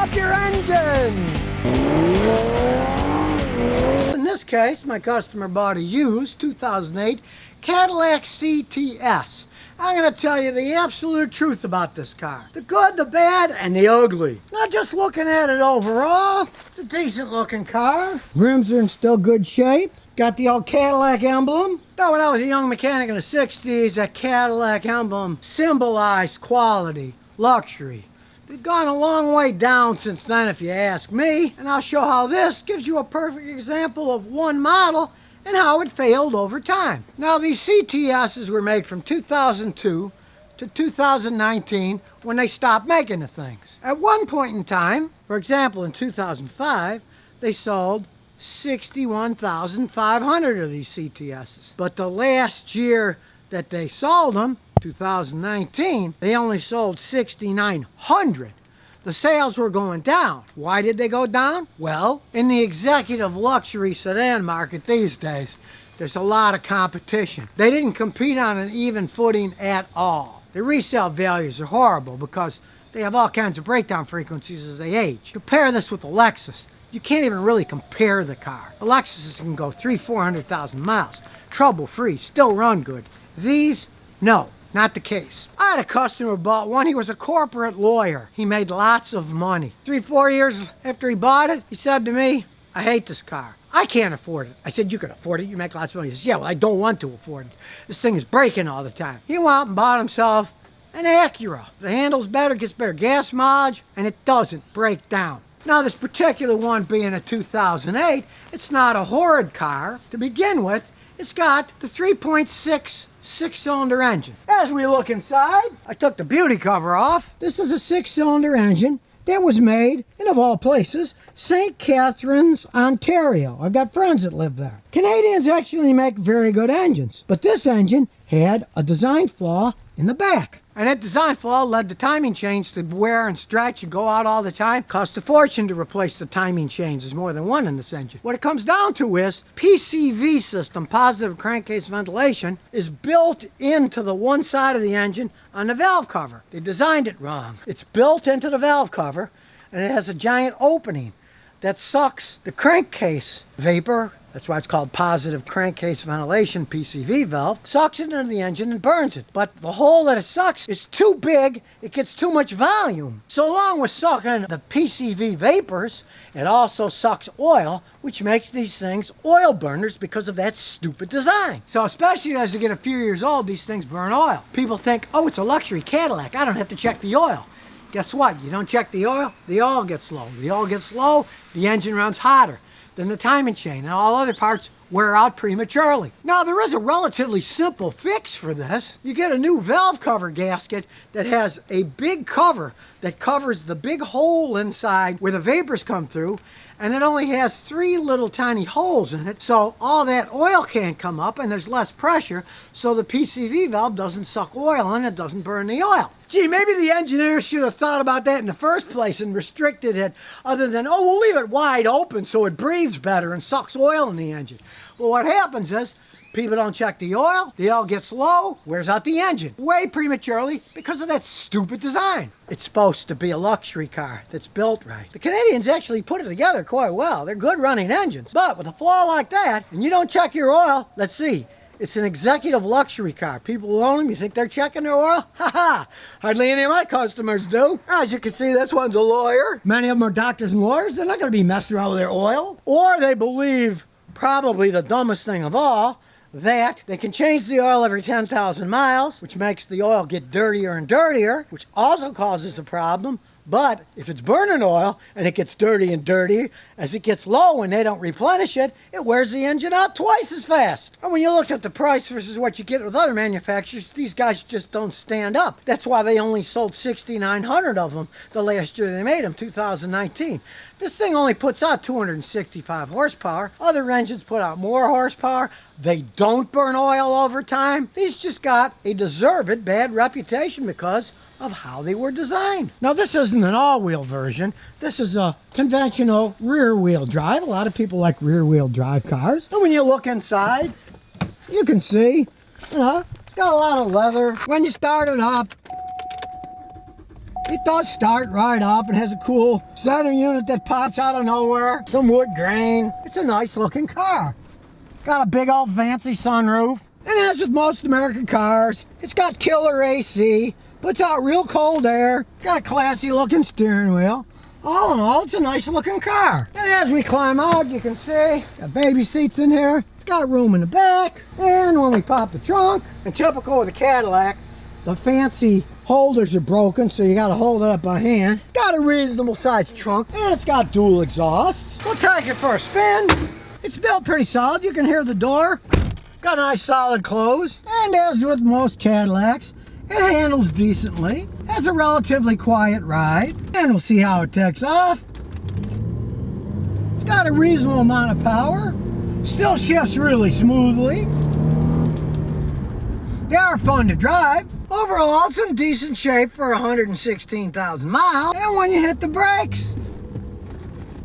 up your engine. In this case, my customer bought a used 2008 Cadillac CTS. I'm going to tell you the absolute truth about this car. The good, the bad, and the ugly. Not just looking at it overall, it's a decent looking car. Rims are in still good shape. Got the old Cadillac emblem. Now, when I was a young mechanic in the 60s, that Cadillac emblem symbolized quality, luxury. They've gone a long way down since then, if you ask me, and I'll show how this gives you a perfect example of one model and how it failed over time. Now, these CTSs were made from 2002 to 2019 when they stopped making the things. At one point in time, for example in 2005, they sold 61,500 of these CTSs. But the last year that they sold them, 2019, they only sold 6,900. The sales were going down. Why did they go down? Well, in the executive luxury sedan market these days, there's a lot of competition. They didn't compete on an even footing at all. The resale values are horrible because they have all kinds of breakdown frequencies as they age. Compare this with the Lexus. You can't even really compare the car. The Lexus can go 300,000-400,000 miles, trouble-free, still run good. These, no. Not the case. I had a customer who bought one. He was a corporate lawyer. He made lots of money. 3-4 years after he bought it, he said to me, I hate this car. I can't afford it. I said, you can afford it. You make lots of money. He says, yeah, well, I don't want to afford it. This thing is breaking all the time. He went out and bought himself an Acura. The handle's better, gets better gas mileage, and it doesn't break down. Now, this particular one being a 2008, it's not a horrid car. To begin with, it's got the 3.6 six-cylinder engine. As we look inside, I took the beauty cover off. This is a six-cylinder engine that was made in, of all places, St. Catharines, Ontario. I've got friends that live there. Canadians actually make very good engines, but this engine had a design flaw in the back. And that design flaw led the timing chains to wear and stretch and go out all the time. Cost a fortune to replace the timing chains. There's more than one in this engine. What it comes down to is PCV system, positive crankcase ventilation, is built into the one side of the engine on the valve cover. They designed it wrong. It's built into the valve cover and it has a giant opening that sucks the crankcase vapor. That's why it's called positive crankcase ventilation, PCV valve. Sucks it into the engine and burns it. But the hole that it sucks is too big, it gets too much volume. So along with sucking the PCV vapors, it also sucks oil, which makes these things oil burners because of that stupid design. So especially as they get a few years old, these things burn oil. People think, oh, it's a luxury Cadillac, I don't have to check the oil. Guess what? You don't check the oil gets low. The oil gets low, the engine runs hotter. Then the timing chain and all other parts wear out prematurely. Now, there is a relatively simple fix for this. You get a new valve cover gasket that has a big cover that covers the big hole inside where the vapors come through, and it only has 3 little tiny holes in it, so all that oil can't come up and there's less pressure, so the PCV valve doesn't suck oil and it doesn't burn the oil. Gee, maybe the engineers should have thought about that in the first place and restricted it other than, oh, we'll leave it wide open so it breathes better and sucks oil in the engine. Well, what happens is people don't check the oil gets low, wears out the engine way prematurely because of that stupid design. It's supposed to be a luxury car that's built right. The Canadians actually put it together quite well. They're good running engines. But with a flaw like that, and you don't check your oil, let's see. It's an executive luxury car. People who own them, you think they're checking their oil? Ha ha! Hardly any of my customers do. As you can see, this one's a lawyer. Many of them are doctors and lawyers. They're not going to be messing around with their oil. Or they believe, probably the dumbest thing of all, that they can change the oil every 10,000 miles, which makes the oil get dirtier and dirtier, which also causes a problem. But if it's burning oil and it gets dirty and dirty, as it gets low and they don't replenish it, it wears the engine out twice as fast. And when you look at the price versus what you get with other manufacturers, these guys just don't stand up. That's why they only sold 6,900 of them the last year they made them, 2019. This thing only puts out 265 horsepower. Other engines put out more horsepower. They don't burn oil over time. These just got a deserved bad reputation because of how they were designed. Now, this isn't an all-wheel version. This is a conventional rear-wheel drive. A lot of people like rear-wheel drive cars. And when you look inside, you can see, it's got a lot of leather. When you start it up, It does start right up and has a cool center unit that pops out of nowhere. Some wood grain. It's a nice looking car. Got a big old fancy sunroof. And as with most American cars, it's got killer AC. Puts out real cold air. Got a classy looking steering wheel. All in all, it's a nice looking car. And as we climb out, you can see got baby seats in here. It's got room in the back. And when we pop the trunk, and typical with a Cadillac, the fancy holders are broken, so you gotta hold it up by hand. Got a reasonable sized trunk, and it's got dual exhausts. We'll take it for a spin. It's built pretty solid. You can hear the door. Got a nice solid close. And as with most Cadillacs, it handles decently. Has a relatively quiet ride. And we'll see how it takes off. It's got a reasonable amount of power. Still shifts really smoothly. They are fun to drive. Overall, it's in decent shape for 116,000 miles. And when you hit the brakes,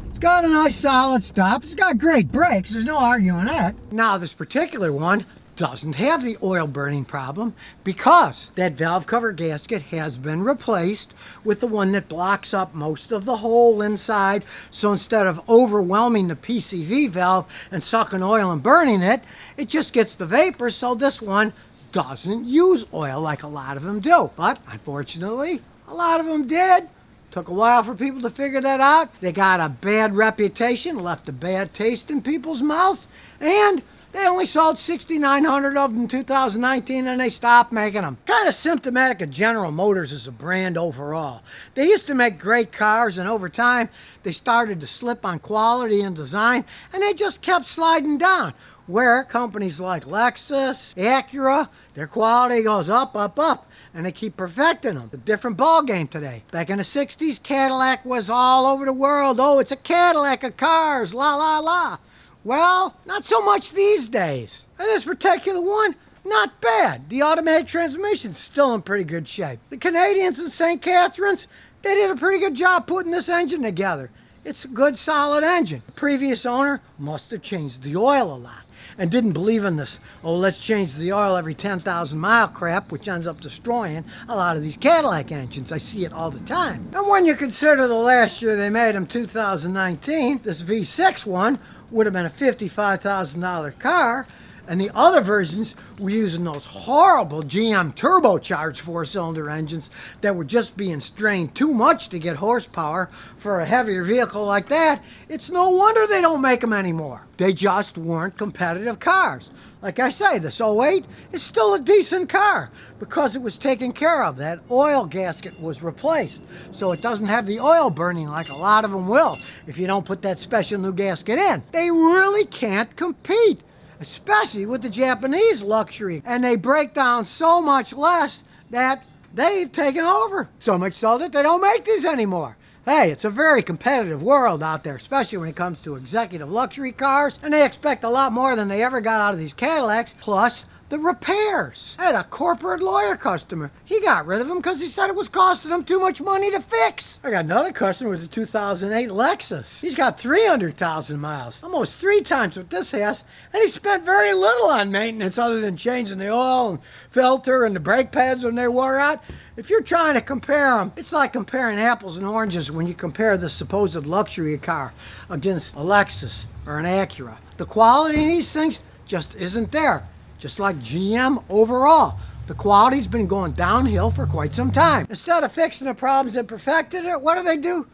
it's got a nice solid stop. It's got great brakes. There's no arguing that. Now, this particular one doesn't have the oil burning problem because that valve cover gasket has been replaced with the one that blocks up most of the hole inside. So instead of overwhelming the PCV valve and sucking oil and burning it, it just gets the vapor. So this one doesn't use oil like a lot of them do. But unfortunately, a lot of them did. Took a while for people to figure that out. They got a bad reputation, left a bad taste in people's mouths, and they only sold 6,900 of them in 2019 and they stopped making them. Kind of symptomatic of General Motors as a brand overall. They used to make great cars, and over time they started to slip on quality and design, and they just kept sliding down. Where companies like Lexus, Acura, their quality goes up, up, up, and they keep perfecting them. It's a different ball game today. Back in the 60s, Cadillac was all over the world. Oh, it's a Cadillac of cars, la, la, la. Well, not so much these days. And this particular one, not bad. The automatic transmission's still in pretty good shape. The Canadians in St. Catharines, they did a pretty good job putting this engine together. It's a good, solid engine. The previous owner must have changed the oil a lot and didn't believe in this, oh, let's change the oil every 10,000 mile crap, which ends up destroying a lot of these Cadillac engines. I see it all the time. And when you consider the last year they made them, 2019, this V6 one would have been a $55,000 car, and the other versions were using those horrible GM turbocharged four-cylinder engines that were just being strained too much to get horsepower for a heavier vehicle like that. It's no wonder they don't make them anymore. They just weren't competitive cars. Like I say, this '08 is still a decent car because it was taken care of. That oil gasket was replaced, so it doesn't have the oil burning like a lot of them will if you don't put that special new gasket in. They really can't compete, especially with the Japanese luxury, and they break down so much less that they've taken over. So much so that they don't make these anymore. Hey, it's a very competitive world out there, especially when it comes to executive luxury cars, and they expect a lot more than they ever got out of these Cadillacs, plus the repairs. I had a corporate lawyer customer. He got rid of them because he said it was costing him too much money to fix. I got another customer with a 2008 Lexus. He's got 300,000 miles, almost 3 times what this has, and he spent very little on maintenance other than changing the oil and filter and the brake pads when they wore out. If you're trying to compare them, it's like comparing apples and oranges when you compare the supposed luxury car against a Lexus or an Acura. The quality in these things just isn't there. Just like GM overall. The quality's been going downhill for quite some time. Instead of fixing the problems that perfected it, what do?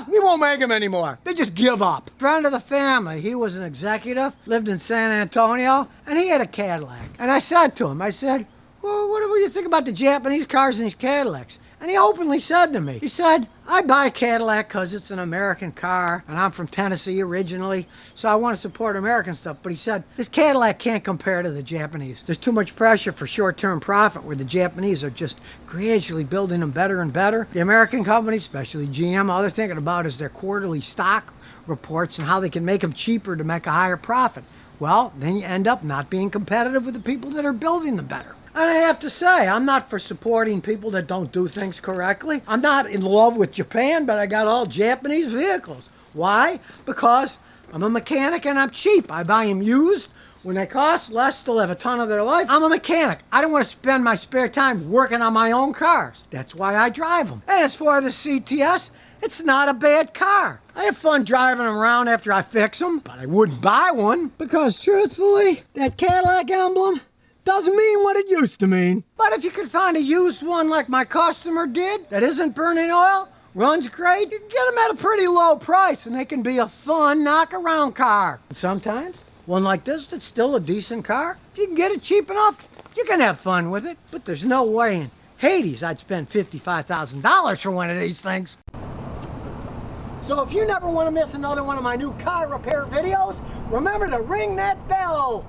We won't make them anymore. They just give up. Friend of the family, he was an executive, lived in San Antonio, and he had a Cadillac. And I said to him, I said, well, what do you think about the Japanese cars and these Cadillacs? And he openly said to me, he said, I buy a Cadillac because it's an American car, and I'm from Tennessee originally, so I want to support American stuff. But he said, this Cadillac can't compare to the Japanese. There's too much pressure for short-term profit, where the Japanese are just gradually building them better and better. The American companies, especially GM, all they're thinking about is their quarterly stock reports and how they can make them cheaper to make a higher profit. Well, then you end up not being competitive with the people that are building them better. And I have to say, I'm not for supporting people that don't do things correctly. I'm not in love with Japan, but I got all Japanese vehicles. Why? Because I'm a mechanic and I'm cheap. I buy them used When they cost less to live a ton of their life, I'm a mechanic. I don't want to spend my spare time working on my own cars. That's why I drive them. And as far as the CTS, it's not a bad car. I have fun driving them around after I fix them, but I wouldn't buy one because truthfully, that Cadillac emblem doesn't mean what it used to mean. But if you could find a used one like my customer did that isn't burning oil, runs great, you can get them at a pretty low price and they can be a fun knock-around car. And sometimes, one like this that's still a decent car, if you can get it cheap enough, you can have fun with it. But there's no way in Hades I'd spend $55,000 for one of these things. So if you never want to miss another one of my new car repair videos, remember to ring that bell.